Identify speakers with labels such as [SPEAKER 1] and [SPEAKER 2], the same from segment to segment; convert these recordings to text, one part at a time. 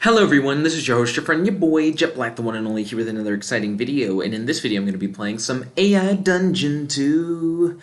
[SPEAKER 1] Hello everyone, this is your host, your friend, your boy, Jet Black, the one and only, here with another exciting video, and in this video I'm going to be playing some AI Dungeon 2.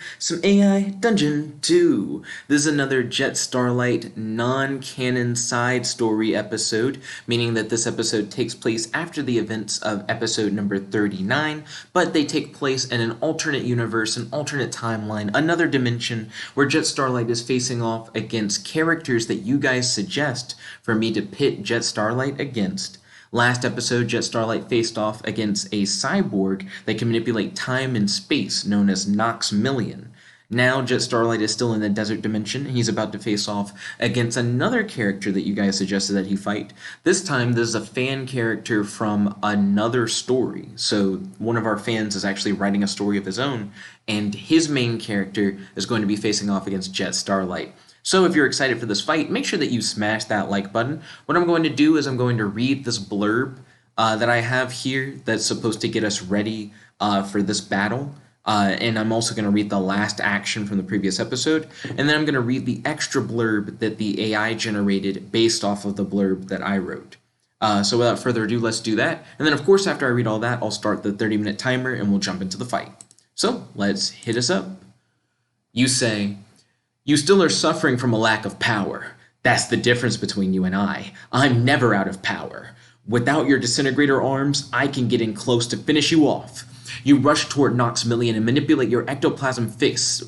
[SPEAKER 1] This is another Jet Starlight non-canon side story episode, meaning that this episode takes place after the events of episode number 39, but they take place in an alternate universe, an alternate timeline, another dimension, where Jet Starlight is facing off against characters that you guys suggest for me to pit Jet Starlight against. Last episode, Jet Starlight faced off against a cyborg that can manipulate time and space, known as Nox Million. Now, Jet Starlight is still in the desert dimension. He's about to face off against another character that you guys suggested that he fight. This time, this is a fan character from another story. So, one of our fans is actually writing a story of his own, and his main character is going to be facing off against Jet Starlight. So if you're excited for this fight, make sure that you smash that like button. What I'm going to do is I'm going to read this blurb that I have here that's supposed to get us ready for this battle. And I'm also going to read the last action from the previous episode. And then I'm going to read the extra blurb that the AI generated based off of the blurb that I wrote. So without further ado, let's do that. And then of course, after I read all that, I'll start the 30-minute timer and we'll jump into the fight. So let's hit us up. You say, "You still are suffering from a lack of power. That's the difference between you and I. I'm never out of power. Without your disintegrator arms, I can get in close to finish you off. You rush toward Nox Million and manipulate your ectoplasm fist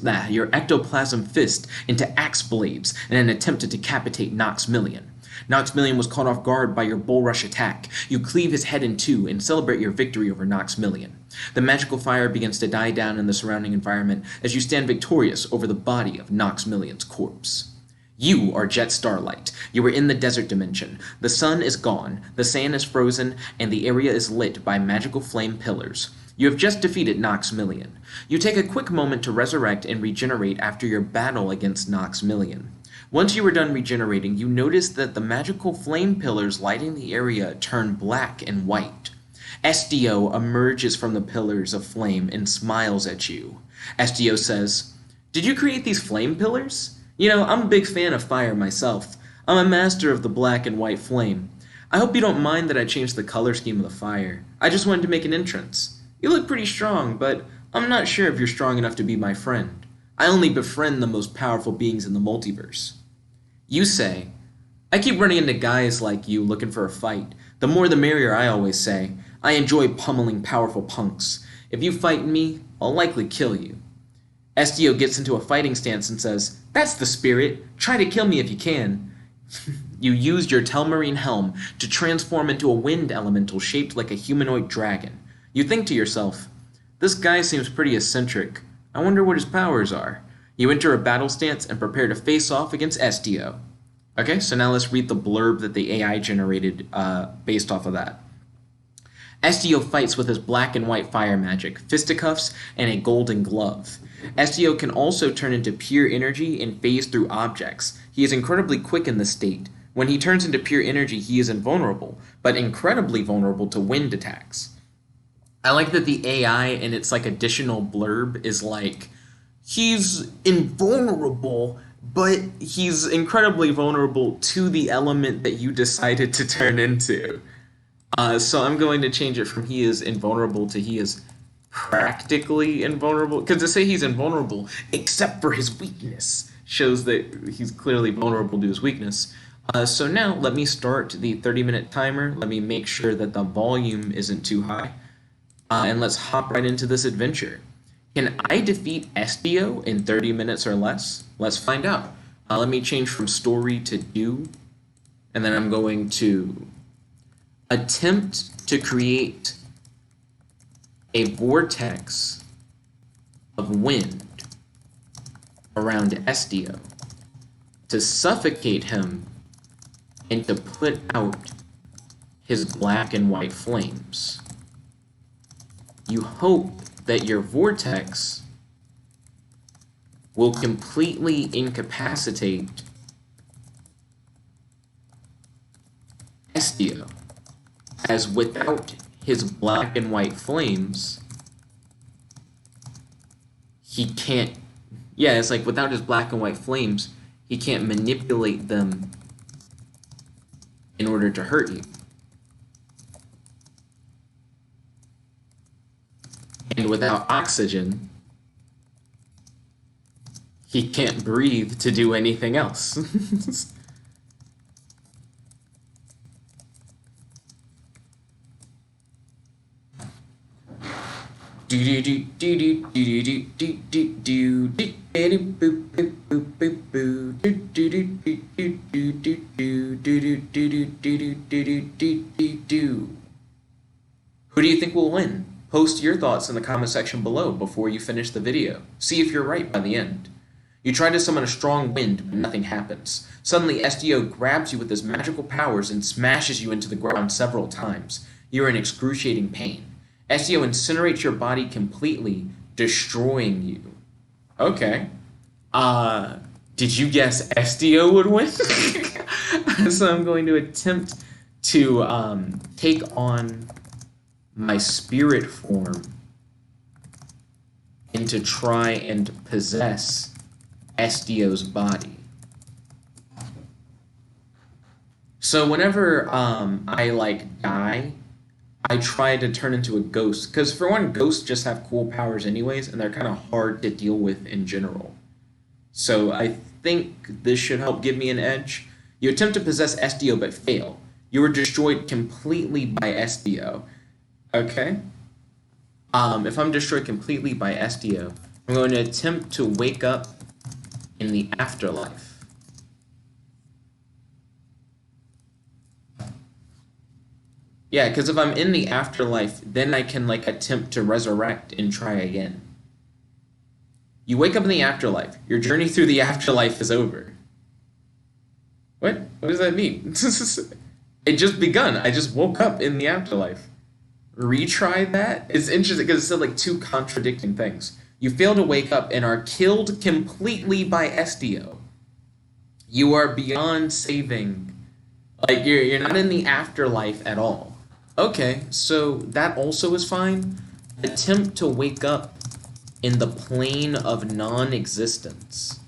[SPEAKER 1] into axe blades in an attempt to decapitate Nox Million. Nox Million was caught off guard by your bull rush attack. You cleave his head in two and celebrate your victory over Nox Million. The magical fire begins to die down in the surrounding environment as you stand victorious over the body of Nox Million's corpse. You are Jet Starlight. You are in the desert dimension. The sun is gone, the sand is frozen, and the area is lit by magical flame pillars. You have just defeated Nox Million. You take a quick moment to resurrect and regenerate after your battle against Nox Million. Once you are done regenerating, you notice that the magical flame pillars lighting the area turn black and white. Estio emerges from the pillars of flame and smiles at you. Estio says, "Did you create these flame pillars? I'm a big fan of fire myself. I'm a master of the black and white flame. I hope you don't mind that I changed the color scheme of the fire. I just wanted to make an entrance. You look pretty strong, but I'm not sure if you're strong enough to be my friend. I only befriend the most powerful beings in the multiverse." You say, "I keep running into guys like you looking for a fight. The more the merrier, I always say. I enjoy pummeling powerful punks. If you fight me, I'll likely kill you." Estio gets into a fighting stance and says, "That's the spirit. Try to kill me if you can." You use your Telmarine helm to transform into a wind elemental shaped like a humanoid dragon. You think to yourself, "This guy seems pretty eccentric. I wonder what his powers are." You enter a battle stance and prepare to face off against Estio. Okay, so now let's read the blurb that the AI generated based off of that. Estio fights with his black and white fire magic, fisticuffs, and a golden glove. Estio can also turn into pure energy and phase through objects. He is incredibly quick in this state. When he turns into pure energy, he is invulnerable, but incredibly vulnerable to wind attacks. I like that the AI in its additional blurb is he's invulnerable, but he's incredibly vulnerable to the element that you decided to turn into. So I'm going to change it from he is invulnerable to he is practically invulnerable. Because to say he's invulnerable, except for his weakness, shows that he's clearly vulnerable to his weakness. So now let me start the 30-minute timer. Let me make sure that the volume isn't too high. And let's hop right into this adventure. Can I defeat Estio in 30 minutes or less? Let's find out. Let me change from story to do. And then I'm going to attempt to create a vortex of wind around Estio to suffocate him and to put out his black and white flames. You hope that your vortex will completely incapacitate Estio, as without his black and white flames, he can't, without his black and white flames, he can't manipulate them in order to hurt you. And without oxygen, he can't breathe to do anything else. Who do you think will win? Post your thoughts in the comment section below before you finish the video. See if you're right by the end. You try to summon a strong wind, but nothing happens. Suddenly, Estio grabs you with his magical powers and smashes you into the ground several times. You are in excruciating pain. Estio incinerates your body completely, destroying you. Okay. Did you guess Estio would win? So I'm going to attempt to take on my spirit form and to try and possess Estio's body. So whenever I die, I try to turn into a ghost, because for one, ghosts just have cool powers anyways, and they're kind of hard to deal with in general. So I think this should help give me an edge. You attempt to possess Estio but fail. You are destroyed completely by Estio. Okay. If I'm destroyed completely by Estio, I'm going to attempt to wake up in the afterlife. Yeah, because if I'm in the afterlife, then I can attempt to resurrect and try again. You wake up in the afterlife. Your journey through the afterlife is over. What? What does that mean? It just begun. I just woke up in the afterlife. Retry that? It's interesting because it said two contradicting things. You fail to wake up and are killed completely by Estio. You are beyond saving. You're not in the afterlife at all. Okay, so that also is fine. Attempt to wake up in the plane of non-existence.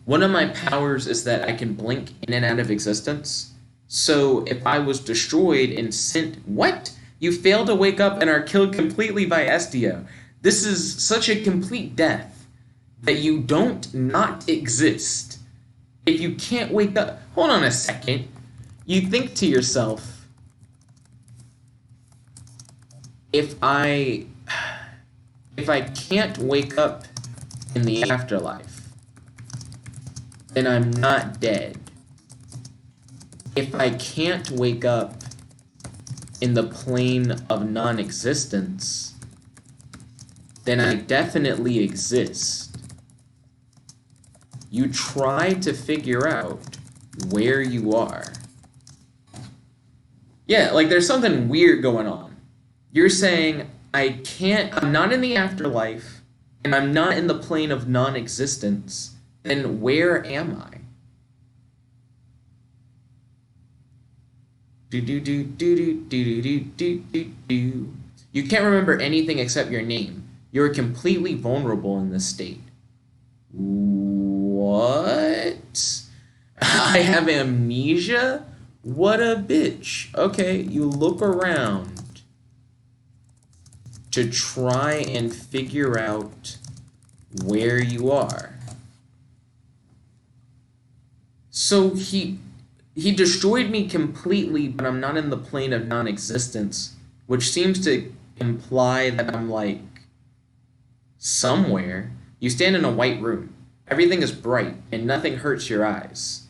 [SPEAKER 1] One of my powers is that I can blink in and out of existence. So if I was destroyed and sent... What? You fail to wake up and are killed completely by Estio. This is such a complete death that you don't not exist. If you can't wake up... Hold on a second. You think to yourself, if I can't wake up in the afterlife, then I'm not dead. If I can't wake up in the plane of non-existence, then I definitely exist. You try to figure out where you are. Yeah, there's something weird going on. You're saying, I'm not in the afterlife, and I'm not in the plane of non-existence, then where am I? You can't remember anything except your name. You are completely vulnerable in this state. What? I have amnesia? What a bitch. Okay, you look around to try and figure out where you are. So he destroyed me completely, but I'm not in the plane of non-existence, which seems to imply that I'm somewhere. You stand in a white room. Everything is bright and nothing hurts your eyes.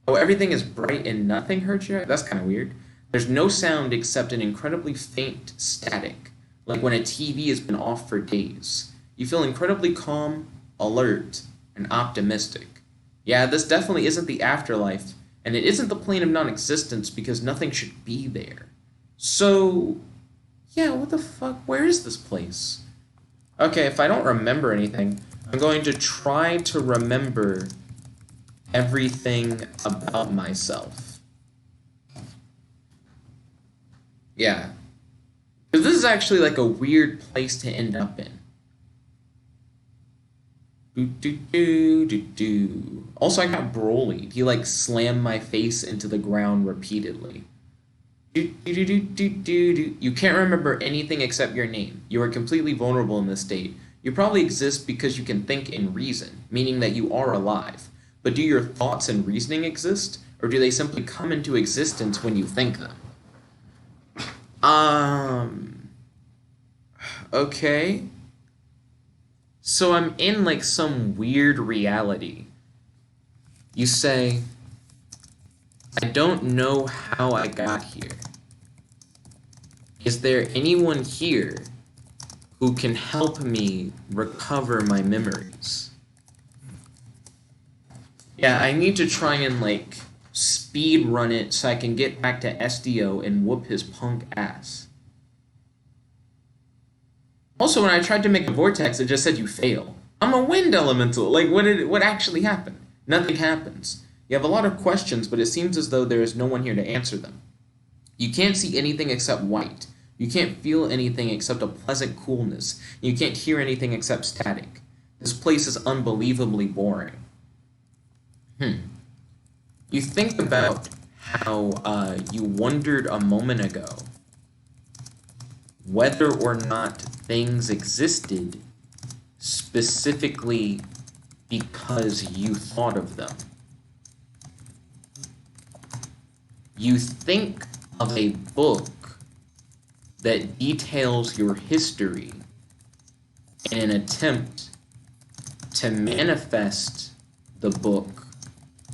[SPEAKER 1] Oh, everything is bright and nothing hurts your eyes? That's kind of weird. There's no sound except an incredibly faint static, like when a TV has been off for days. You feel incredibly calm, alert, and optimistic. Yeah, this definitely isn't the afterlife, and it isn't the plane of non-existence because nothing should be there. So, yeah, what the fuck? Where is this place? Okay, if I don't remember anything, I'm going to try to remember everything about myself. Yeah. Because this is actually a weird place to end up in. Do, do, do, do, do. Also, I got Broly'd. He like slammed my face into the ground repeatedly. Do, do, do, do, do, do, do. You can't remember anything except your name. You are completely vulnerable in this state. You probably exist because you can think and reason, meaning that you are alive. But do your thoughts and reasoning exist, or do they simply come into existence when you think them? Okay. So I'm in like some weird reality. You say, I don't know how I got here. Is there anyone here who can help me recover my memories? Yeah, I need to try and like speed run it so I can get back to Estio and whoop his punk ass. Also, when I tried to make a vortex, it just said you fail. I'm a wind elemental. Like, what actually happened? Nothing happens. You have a lot of questions, but it seems as though there is no one here to answer them. You can't see anything except white. You can't feel anything except a pleasant coolness. You can't hear anything except static. This place is unbelievably boring. You think about how you wondered a moment ago whether or not things existed specifically because you thought of them. You think of a book that details your history in an attempt to manifest the book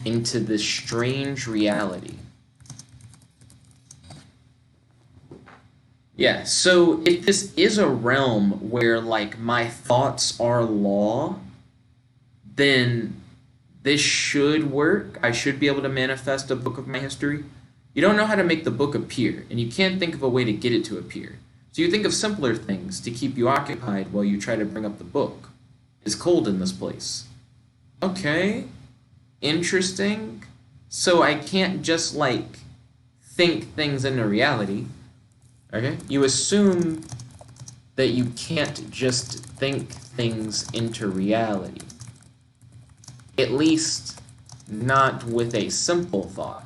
[SPEAKER 1] into this strange reality. Yeah, so if this is a realm where, like, my thoughts are law, then this should work. I should be able to manifest a book of my history. You don't know how to make the book appear, and you can't think of a way to get it to appear. So you think of simpler things to keep you occupied while you try to bring up the book. It's cold in this place. Okay, interesting. So I can't just, like, think things into reality. Okay? You assume that you can't just think things into reality. At least, not with a simple thought.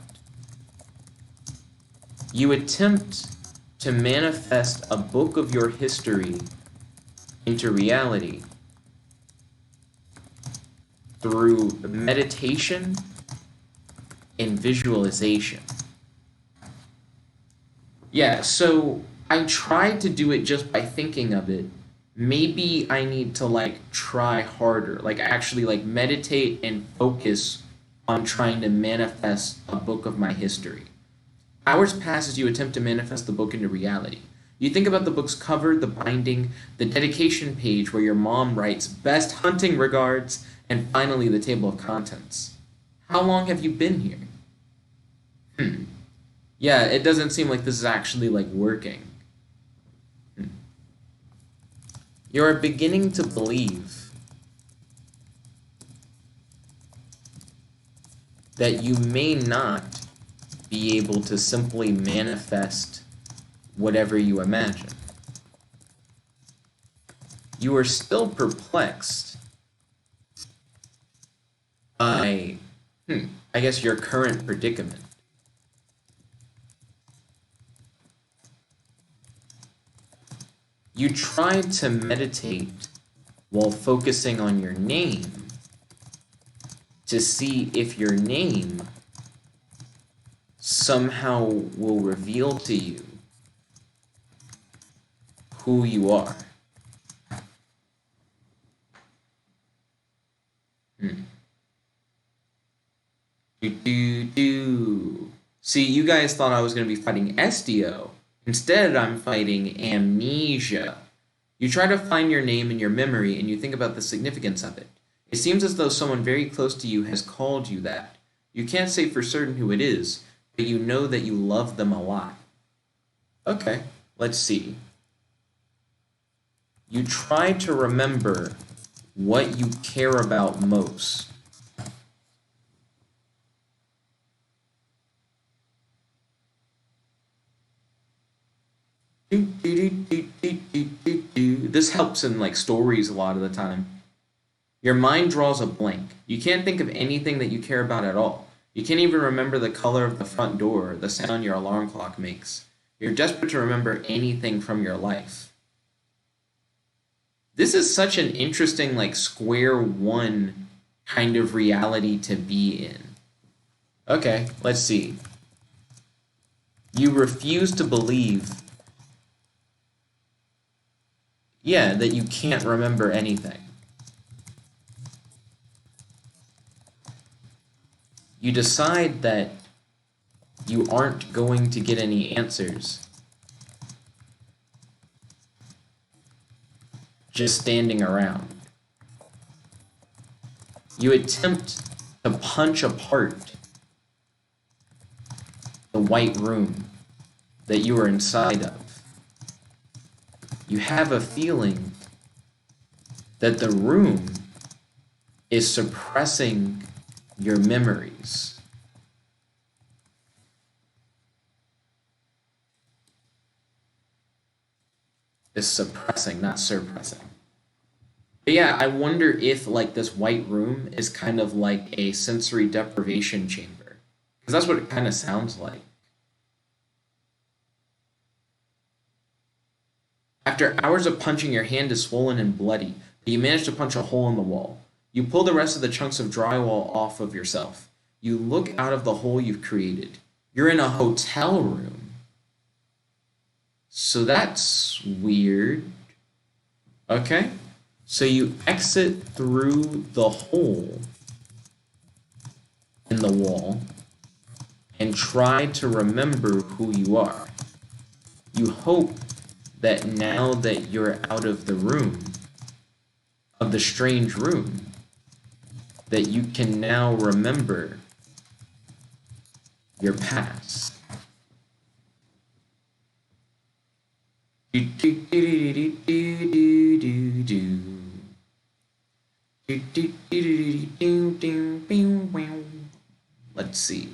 [SPEAKER 1] You attempt to manifest a book of your history into reality through meditation and visualization. Yeah, so I tried to do it just by thinking of it. Maybe I need to like try harder, like actually like meditate and focus on trying to manifest a book of my history. Hours pass as you attempt to manifest the book into reality. You think about the book's cover, the binding, the dedication page where your mom writes best hunting regards, and finally the table of contents. How long have you been here? Yeah, it doesn't seem like this is actually, like, working. You are beginning to believe that you may not be able to simply manifest whatever you imagine. You are still perplexed by, I guess, your current predicament. You tried to meditate while focusing on your name to see if your name somehow will reveal to you who you are. See, you guys thought I was going to be fighting Estio. Instead, I'm fighting amnesia. You try to find your name in your memory and you think about the significance of it. It seems as though someone very close to you has called you that. You can't say for certain who it is, but you know that you love them a lot. Okay, let's see. You try to remember what you care about most. This helps in like stories a lot of the time. Your mind draws a blank. You can't think of anything that you care about at all. You can't even remember the color of the front door or the sound your alarm clock makes. You're desperate to remember anything from your life. This is such an interesting, like, square one kind of reality to be in. Okay, let's see. You refuse to believe, that you can't remember anything. You decide that you aren't going to get any answers just standing around. You attempt to punch apart the white room that you are inside of. You have a feeling that the room is suppressing your memories. Is suppressing, not suppressing. But yeah, I wonder if, like, this white room is kind of like a sensory deprivation chamber. Because that's what it kind of sounds like. After hours of punching, your hand is swollen and bloody, but you manage to punch a hole in the wall. You pull the rest of the chunks of drywall off of yourself. You look out of the hole you've created. You're in a hotel room. So that's weird. Okay. So you exit through the hole in the wall and try to remember who you are. You hope that now that you're out of the room, of the strange room, that you can now remember your past. Let's see.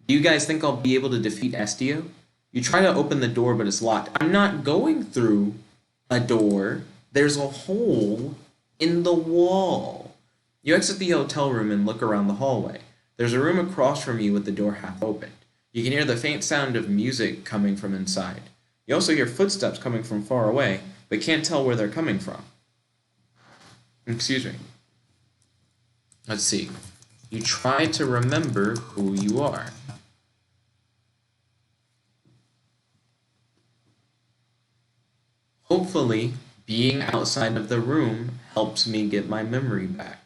[SPEAKER 1] Do you guys think I'll be able to defeat Estio? You try to open the door, but it's locked. I'm not going through a door. There's a hole in the wall. You exit the hotel room and look around the hallway. There's a room across from you with the door half opened. You can hear the faint sound of music coming from inside. You also hear footsteps coming from far away, but can't tell where they're coming from. Excuse me. Let's see. You try to remember who you are. Hopefully, being outside of the room helps me get my memory back.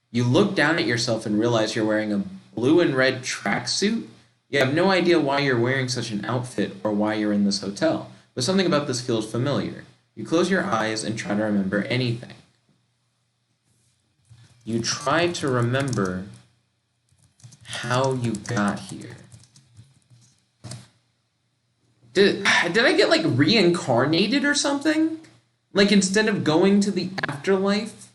[SPEAKER 1] You look down at yourself and realize you're wearing a blue and red tracksuit. You have no idea why you're wearing such an outfit or why you're in this hotel, but something about this feels familiar. You close your eyes and try to remember anything. You try to remember how you got here. Did I get, like, reincarnated or something? Like, instead of going to the afterlife,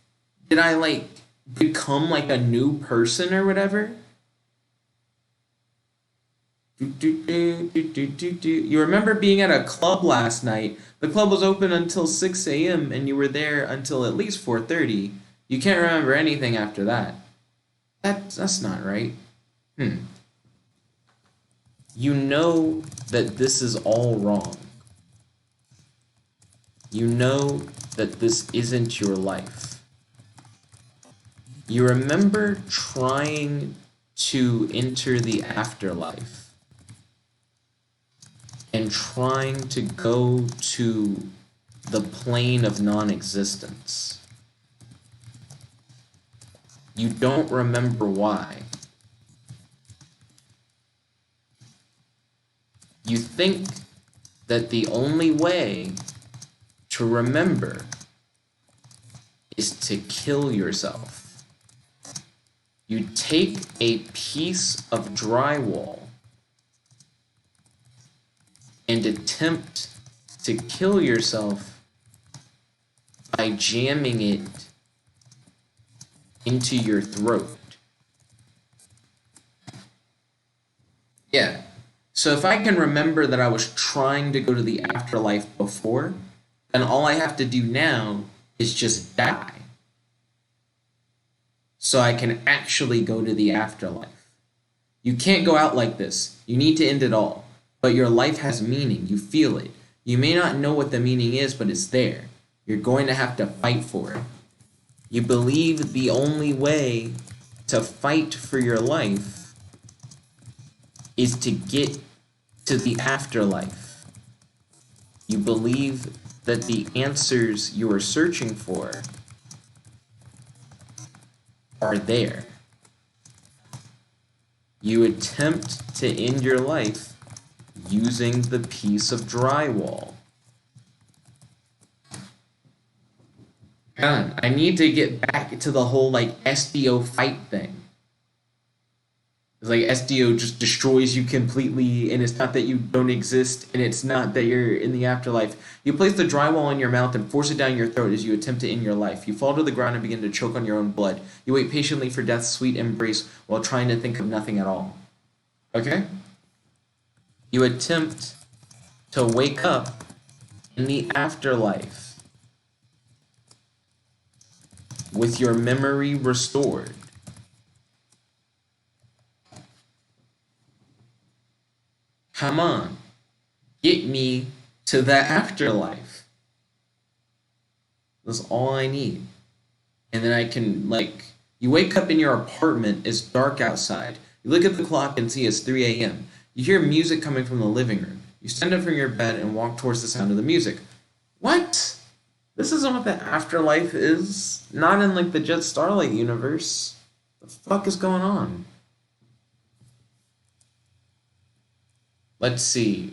[SPEAKER 1] did I, like, become, like, a new person or whatever? You remember being at a club last night. The club was open until 6 a.m. and you were there until at least 4:30. You can't remember anything after that. That's not right. You know that this is all wrong. You know that this isn't your life. You remember trying to enter the afterlife and trying to go to the plane of non-existence. You don't remember why. You think that the only way to remember is to kill yourself. You take a piece of drywall and attempt to kill yourself by jamming it into your throat. Yeah. So if I can remember that I was trying to go to the afterlife before, And all I have to do now is just die. So I can actually go to the afterlife. You can't go out like this. You need to end it all. But your life has meaning. You feel it. You may not know what the meaning is, but it's there. You're going to have to fight for it. You believe the only way to fight for your life is to get to the afterlife. You believe that the answers you are searching for are there. You attempt to end your life using the piece of drywall. God, I need to get back to the whole like Estio fight thing. It's like Estio just destroys you completely, and it's not that you don't exist, and it's not that you're in the afterlife. You place the drywall in your mouth and force it down your throat as you attempt to end your life. You fall to the ground and begin to choke on your own blood. You wait patiently for death's sweet embrace while trying to think of nothing at all. Okay? You attempt to wake up in the afterlife with your memory restored. Come on, get me to the afterlife. That's all I need. And then I can, like, you wake up in your apartment, it's dark outside. You look at the clock and see it's 3 a.m. You hear music coming from the living room. You stand up from your bed and walk towards the sound of the music. What? This isn't what the afterlife is. Not in, like, the Jet Starlight universe. The fuck is going on? Let's see.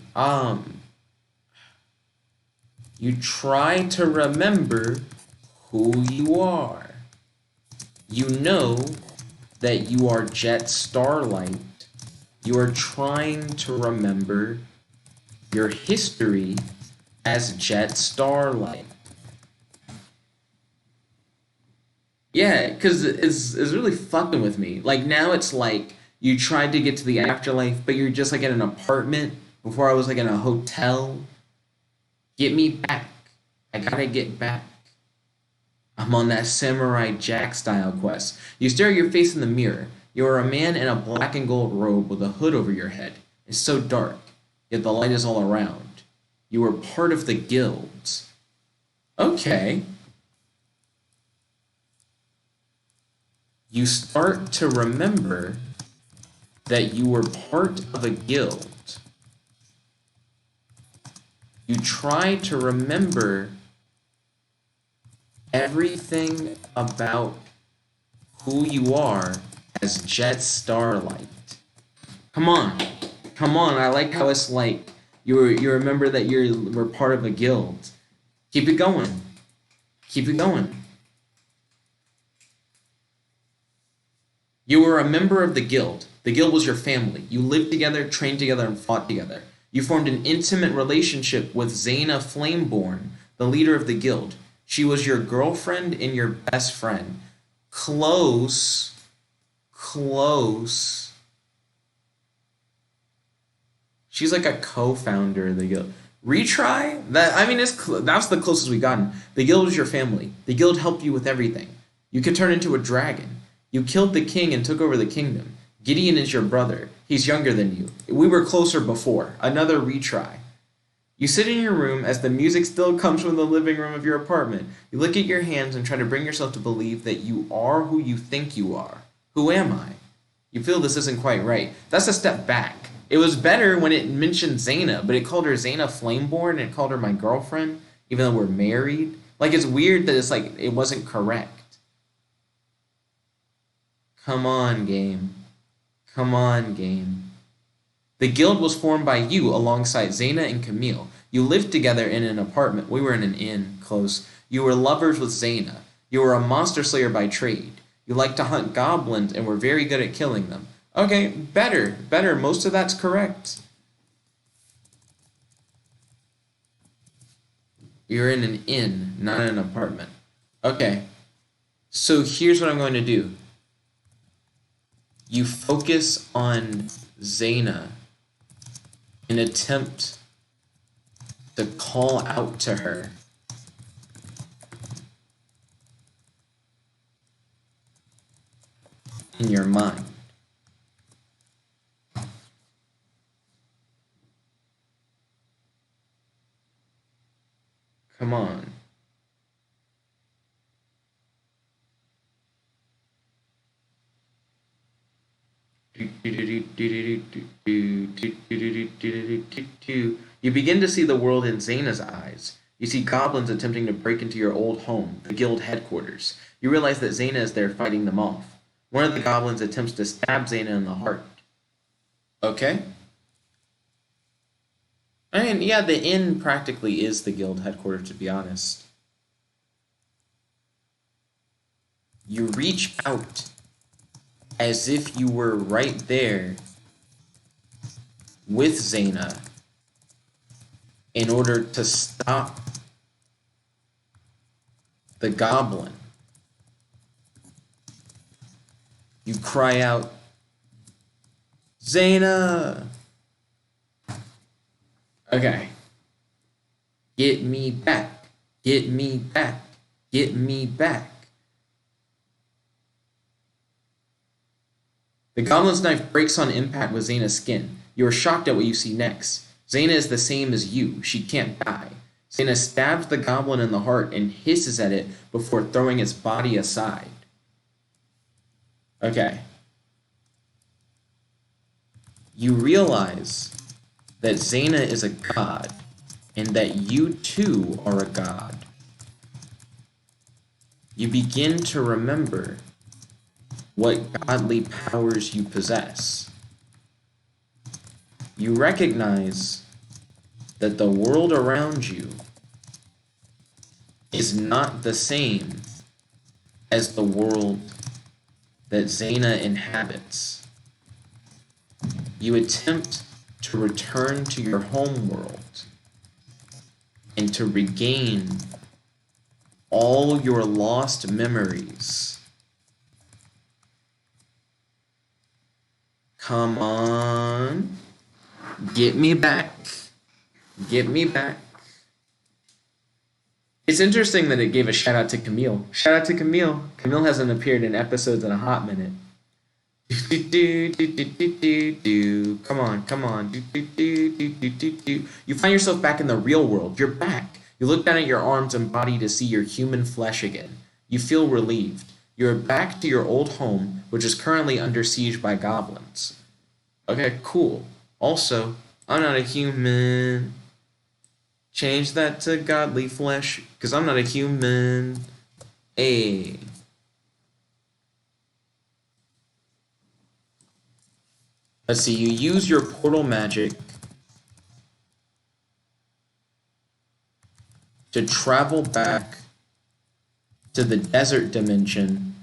[SPEAKER 1] You try to remember who you are. You know that you are Jet Starlight. You are trying to remember your history as Jet Starlight. Yeah, because it's really fucking with me. Like, now it's like, you tried to get to the afterlife, but you're just like in an apartment. Before I was like in a hotel. Get me back. I gotta get back. I'm on that Samurai Jack style quest. You stare at your face in the mirror. You are a man in a black and gold robe with a hood over your head. It's so dark, yet the light is all around. You are part of the guilds. Okay. You start to remember that you were part of a guild. You try to remember everything about who you are as Jet Starlight. Come on. Come on. I like how it's like you remember that we're part of a guild. Keep it going. Keep it going. You were a member of the guild. The guild was your family. You lived together, trained together, and fought together. You formed an intimate relationship with Zana Flameborn, the leader of the guild. She was your girlfriend and your best friend. Close. She's like a co-founder of the guild. Retry? That's the closest we've gotten. The guild was your family. The guild helped you with everything. You could turn into a dragon. You killed the king and took over the kingdom. Gideon is your brother. He's younger than you. We were closer before. Another retry. You sit in your room as the music still comes from the living room of your apartment. You look at your hands and try to bring yourself to believe that you are who you think you are. Who am I? You feel this isn't quite right. That's a step back. It was better when it mentioned Zana, but it called her Zana Flameborn and it called her my girlfriend, even though we're married. Like, it's weird that it's like it wasn't correct. Come on, game. Come on, game. The guild was formed by you alongside Zana and Camille. You lived together in an apartment. We were in an inn, close. You were lovers with Zana. You were a monster slayer by trade. You liked to hunt goblins and were very good at killing them. Okay, better. Most of that's correct. You're in an inn, not an apartment. Okay, so here's what I'm going to do. You focus on Zana and attempt to call out to her in your mind. Come on. You begin to see the world in Zana's eyes. You see goblins attempting to break into your old home, the guild headquarters. You realize that Zana is there fighting them off. One of the goblins attempts to stab Zana in the heart. Okay. And yeah, the inn practically is the guild headquarters, to be honest. You reach out as if you were right there with Zana in order to stop the goblin. You cry out, Zana! Okay. Get me back. Get me back. Get me back. The goblin's knife breaks on impact with Zana's skin. You are shocked at what you see next. Zana is the same as you. She can't die. Zana stabs the goblin in the heart and hisses at it before throwing its body aside. Okay. You realize that Zana is a god, and that you too are a god. You begin to remember what godly powers you possess. You recognize that the world around you is not the same as the world that Zana inhabits. You attempt to return to your home world and to regain all your lost memories. Come on. Get me back. Get me back. It's interesting that it gave a shout out to Camille. Shout out to Camille. Camille hasn't appeared in episodes in a hot minute. Come on, come on. You find yourself back in the real world. You're back. You look down at your arms and body to see your human flesh again. You feel relieved. You're back to your old home, which is currently under siege by goblins. Okay, cool. Also, I'm not a human. Change that to godly flesh, because I'm not a human. Hey. Let's see, you use your portal magic to travel back to the desert dimension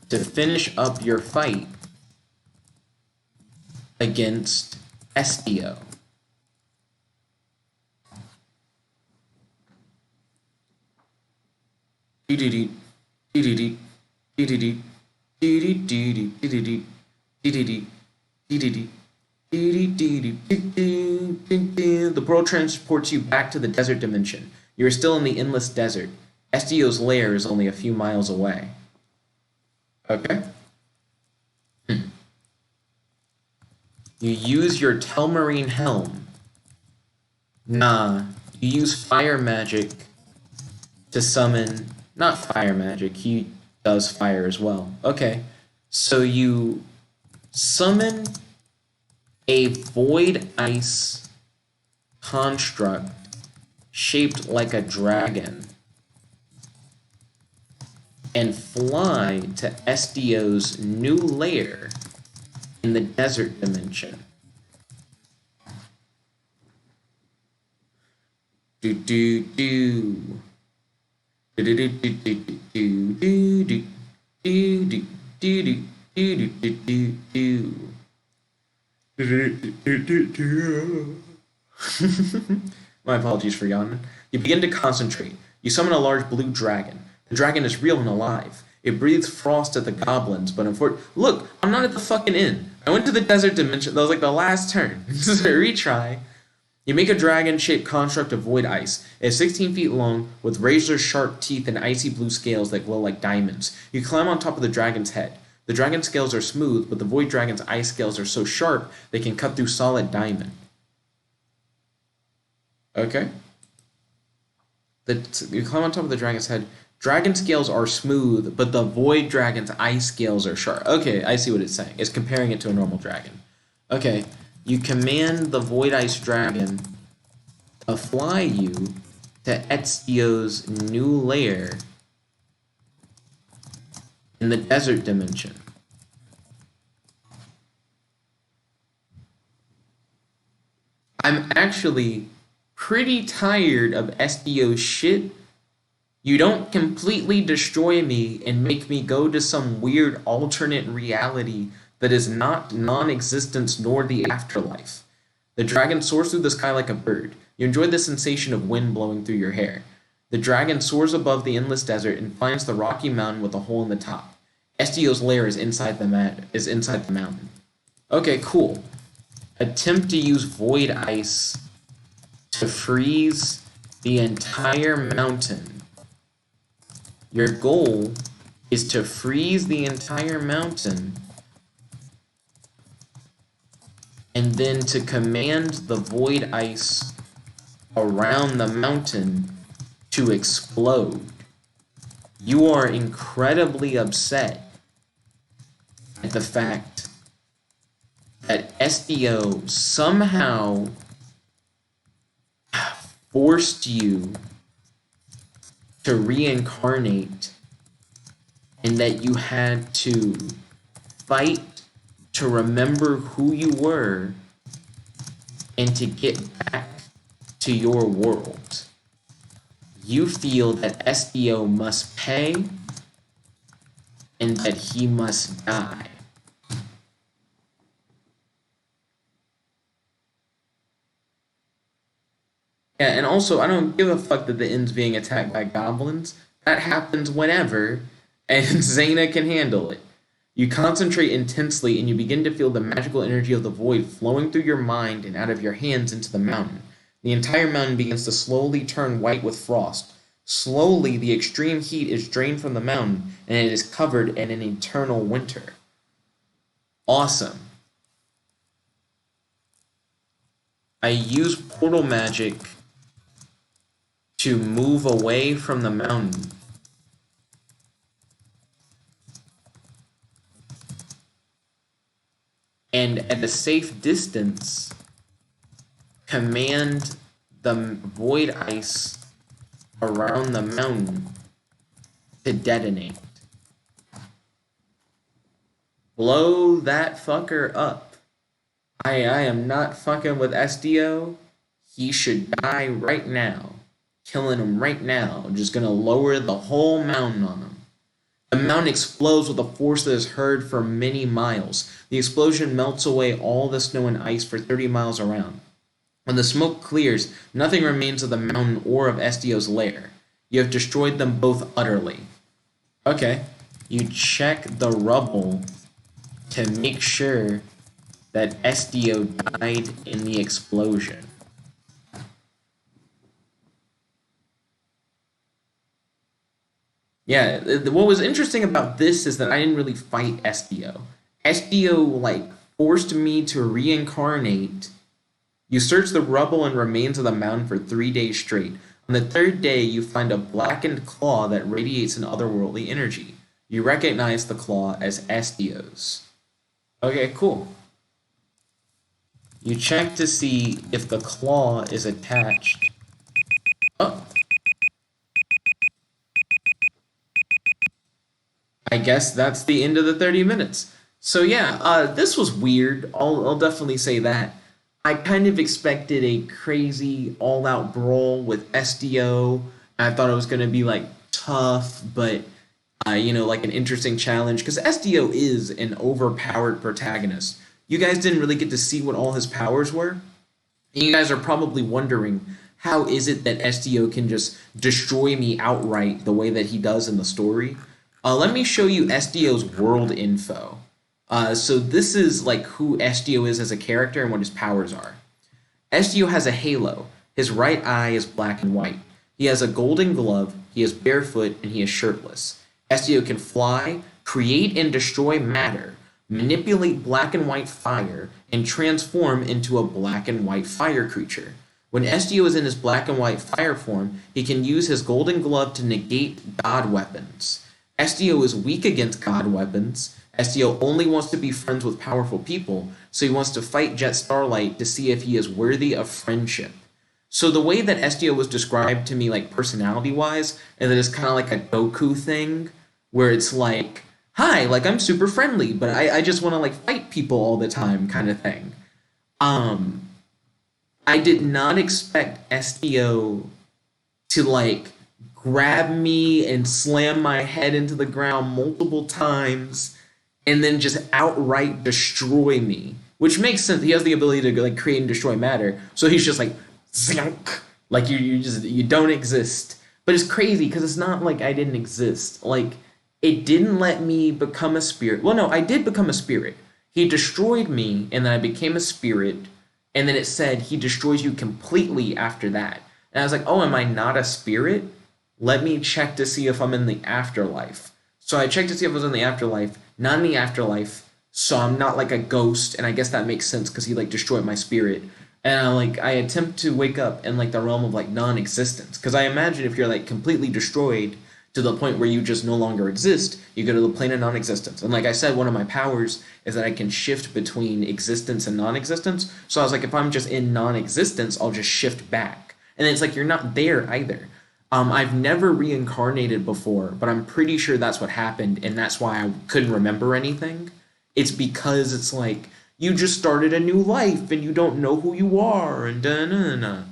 [SPEAKER 1] to finish up your fight against Estio. The portal transports you back to the desert dimension. You are still in the endless desert. Estio's lair is only a few miles away. Okay. You use your Telmarine helm. Nah, you use fire magic to summon... Not fire magic, he does fire as well. Okay, so you summon a void ice construct shaped like a dragon and fly to Estio's new lair in the desert dimension. Do do do. You My apologies for yawning. You begin to concentrate. You summon a large blue dragon. The dragon is real and alive. It breathes frost at the goblins, but unfortunately... Look, I'm not at the fucking inn. I went to the desert dimension. That was like the last turn. This is a retry. You make a dragon-shaped construct of void ice. It is 16 feet long, with razor-sharp teeth and icy blue scales that glow like diamonds. You climb on top of the dragon's head. The dragon's scales are smooth, but the void dragon's ice scales are so sharp they can cut through solid diamond. Okay. You climb on top of the dragon's head. Dragon scales are smooth, but the void dragon's ice scales are sharp. Okay, I see what it's saying. It's comparing it to a normal dragon. Okay. You command the void ice dragon to fly you to Estio's new lair in the desert dimension. I'm actually pretty tired of Estio's shit. You don't completely destroy me and make me go to some weird alternate reality that is not non-existence nor the afterlife. The dragon soars through the sky like a bird. You enjoy the sensation of wind blowing through your hair. The dragon soars above the endless desert and finds the rocky mountain with a hole in the top. Estio's lair is inside the mountain. Okay, cool. Attempt to use void ice to freeze the entire mountain. Your goal is to freeze the entire mountain and then to command the void ice around the mountain to explode. You are incredibly upset at the fact that Estio somehow forced you to reincarnate and that you had to fight to remember who you were and to get back to your world. You feel that Estio must pay and that he must die. Yeah, and also, I don't give a fuck that the end's being attacked by goblins. That happens whenever, and Zana can handle it. You concentrate intensely and you begin to feel the magical energy of the void flowing through your mind and out of your hands into the mountain. The entire mountain begins to slowly turn white with frost. Slowly, the extreme heat is drained from the mountain and it is covered in an eternal winter. Awesome. I use portal magic to move away from the mountain. And at a safe distance, command the void ice around the mountain to detonate. Blow that fucker up. I am not fucking with Estio. He should die right now. Killing him right now. I'm just gonna lower the whole mountain on him. The mountain explodes with a force that is heard for many miles. The explosion melts away all the snow and ice for 30 miles around. When the smoke clears, nothing remains of the mountain or of Estio's lair. You have destroyed them both utterly. Okay. You check the rubble to make sure that Estio died in the explosion. Yeah, what was interesting about this is that I didn't really fight Estio. Estio, forced me to reincarnate. You search the rubble and remains of the mountain for 3 days straight. On the third day, you find a blackened claw that radiates an otherworldly energy. You recognize the claw as Estio's. Okay, cool. You check to see if the claw is attached. Oh. I guess that's the end of the 30 minutes. So yeah, this was weird. I'll definitely say that. I kind of expected a crazy all-out brawl with Estio. I thought it was going to be tough, but an interesting challenge, because Estio is an overpowered protagonist. You guys didn't really get to see what all his powers were. And you guys are probably wondering, how is it that Estio can just destroy me outright the way that he does in the story? Let me show you Estio's world info. So this is who Estio is as a character and what his powers are. Estio has a halo. His right eye is black and white. He has a golden glove, he is barefoot, and he is shirtless. Estio can fly, create and destroy matter, manipulate black and white fire, and transform into a black and white fire creature. When Estio is in his black and white fire form, he can use his golden glove to negate god weapons. Estio is weak against god weapons. Estio only wants to be friends with powerful people, so he wants to fight Jet Starlight to see if he is worthy of friendship. So the way that Estio was described to me, like personality-wise, and that it's kind of like a Goku thing, where it's like, hi, like I'm super friendly, but I just want to like fight people all the time kind of thing. I did not expect Estio to like grab me and slam my head into the ground multiple times and then just outright destroy me, which makes sense. He has the ability to like create and destroy matter, so he's just like zunk, like you don't exist. But it's crazy because it's not like I didn't exist. Like it didn't let me become a spirit. Well, no, I did become a spirit. He destroyed me, and then I became a spirit. And then it said he destroys you completely after that. And I was like, oh, am I not a spirit? Let me check to see if I'm in the afterlife. So I checked to see if I was in the afterlife. Not in the afterlife. So I'm not like a ghost. And I guess that makes sense because he like destroyed my spirit. And I attempt to wake up in like the realm of like non-existence. Because I imagine if you're like completely destroyed to the point where you just no longer exist, you go to the plane of non-existence. And like I said, one of my powers is that I can shift between existence and non-existence. So I was like, if I'm just in non-existence, I'll just shift back. And it's like, you're not there either. I've never reincarnated before, but I'm pretty sure that's what happened, and that's why I couldn't remember anything. It's because it's like, you just started a new life, and you don't know who you are, and da-na-na.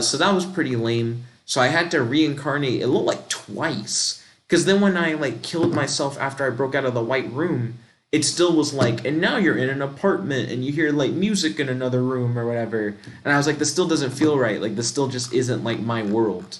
[SPEAKER 1] So that was pretty lame. So I had to reincarnate, it looked like twice. Because then when I like killed myself after I broke out of the white room, it still was like, and now you're in an apartment and you hear like music in another room or whatever. And I was like, this still doesn't feel right. Like this still just isn't like my world.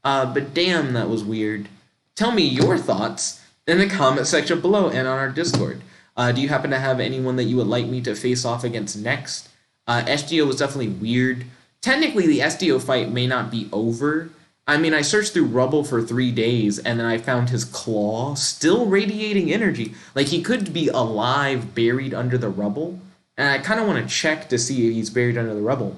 [SPEAKER 1] But damn, that was weird. Tell me your thoughts in the comment section below and on our Discord. Do you happen to have anyone that you would like me to face off against next? Estio was definitely weird. Technically, the Estio fight may not be over. I mean, I searched through rubble for 3 days, and then I found his claw still radiating energy. Like, he could be alive, buried under the rubble. And I kind of want to check to see if he's buried under the rubble.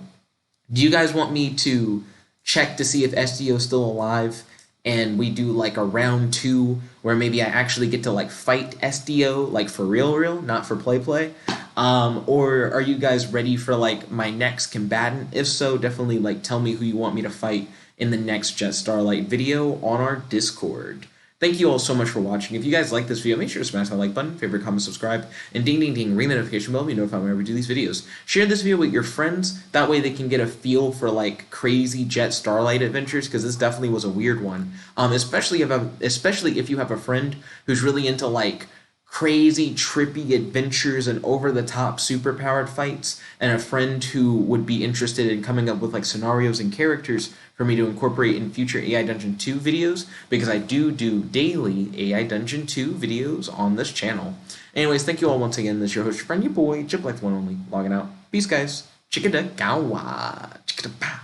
[SPEAKER 1] Do you guys want me to check to see if Estio is still alive? And we do, like, a round 2 where maybe I actually get to, like, fight Estio, like, for real, not for play. Or are you guys ready for like my next combatant? If so, definitely like tell me who you want me to fight in the next Jet Starlight video on our Discord. Thank you all so much for watching. If you guys like this video, make sure to smash that like button, favorite, comment, subscribe, and ding ring the notification bell to be notified whenever I do these videos. Share this video with your friends, that way they can get a feel for like crazy Jet Starlight adventures, because this definitely was a weird one. Especially if you have a friend who's really into like crazy, trippy adventures and over-the-top superpowered fights, and a friend who would be interested in coming up with like scenarios and characters for me to incorporate in future AI Dungeon 2 videos, because I do daily AI Dungeon 2 videos on this channel. Anyways, thank you all once again. This is your host, your friend, your boy, Chip Life One Only, logging out. Peace, guys. Chickada gawa. Chickada pow.